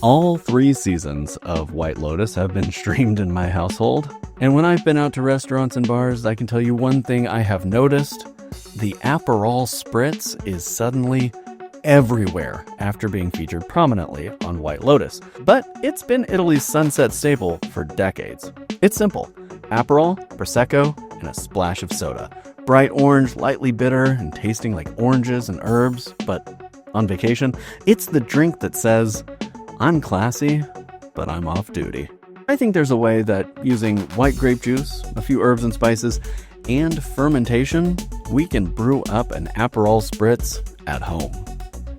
All 3 seasons of White Lotus have been streamed in my household. And when I've been out to restaurants and bars, I can tell you one thing I have noticed. The Aperol Spritz is suddenly everywhere after being featured prominently on White Lotus. But it's been Italy's sunset staple for decades. It's simple. Aperol, Prosecco, and a splash of soda. Bright orange, lightly bitter, and tasting like oranges and herbs. But on vacation, it's the drink that says, I'm classy, but I'm off duty. I think there's a way that using white grape juice, a few herbs and spices, and fermentation, we can brew up an Aperol Spritz at home.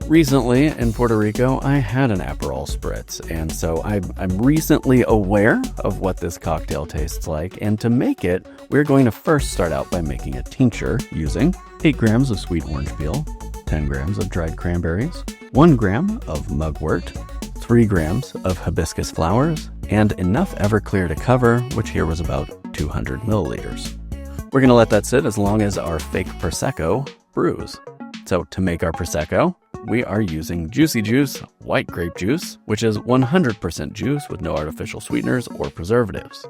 Recently, in Puerto Rico, I had an Aperol Spritz, and so I'm recently aware of what this cocktail tastes like, and to make it, we're going to first start out by making a tincture using 8 grams of sweet orange peel, 10 grams of dried cranberries, 1 gram of mugwort, 3 grams of hibiscus flowers, and enough Everclear to cover, which here was about 200 milliliters. We're going to let that sit as long as our fake Prosecco brews. So to make our Prosecco, we are using Juicy Juice white grape juice, which is 100% juice with no artificial sweeteners or preservatives.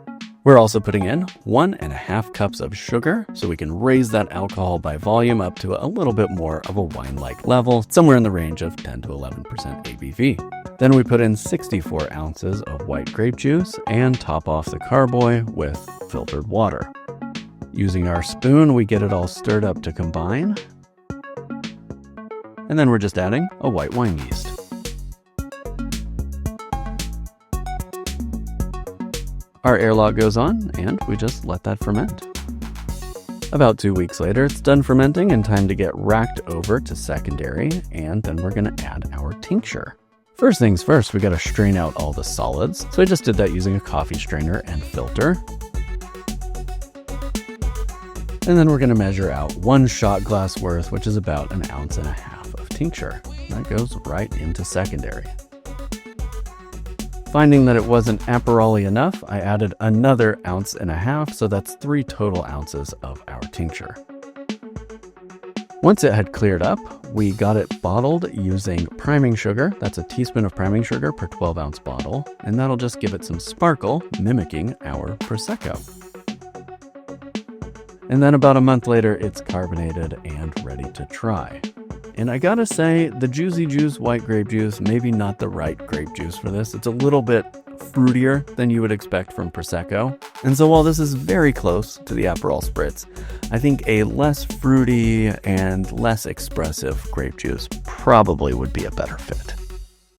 We're also putting in 1.5 cups of sugar, so we can raise that alcohol by volume up to a little bit more of a wine-like level, somewhere in the range of 10 to 11% ABV. Then we put in 64 ounces of white grape juice and top off the carboy with filtered water. Using our spoon, we get it all stirred up to combine. And then we're just adding a white wine yeast. Our airlock goes on, and we just let that ferment. About 2 weeks later, it's done fermenting and time to get racked over to secondary, and then we're going to add our tincture. First things first, we got to strain out all the solids, so I just did that using a coffee strainer and filter. And then we're going to measure out 1 shot glass worth, which is about 1.5 ounces of tincture. That goes right into secondary. Finding that it wasn't Aperol-y enough, I added another 1.5 ounces, so that's 3 total ounces of our tincture. Once it had cleared up, we got it bottled using priming sugar. That's a teaspoon of priming sugar per 12-ounce bottle, and that'll just give it some sparkle, mimicking our Prosecco. And then about a month later, it's carbonated and ready to try. And I gotta say, the Juicy Juice white grape juice, maybe not the right grape juice for this. It's a little bit fruitier than you would expect from Prosecco. And so while this is very close to the Aperol Spritz, I think a less fruity and less expressive grape juice probably would be a better fit.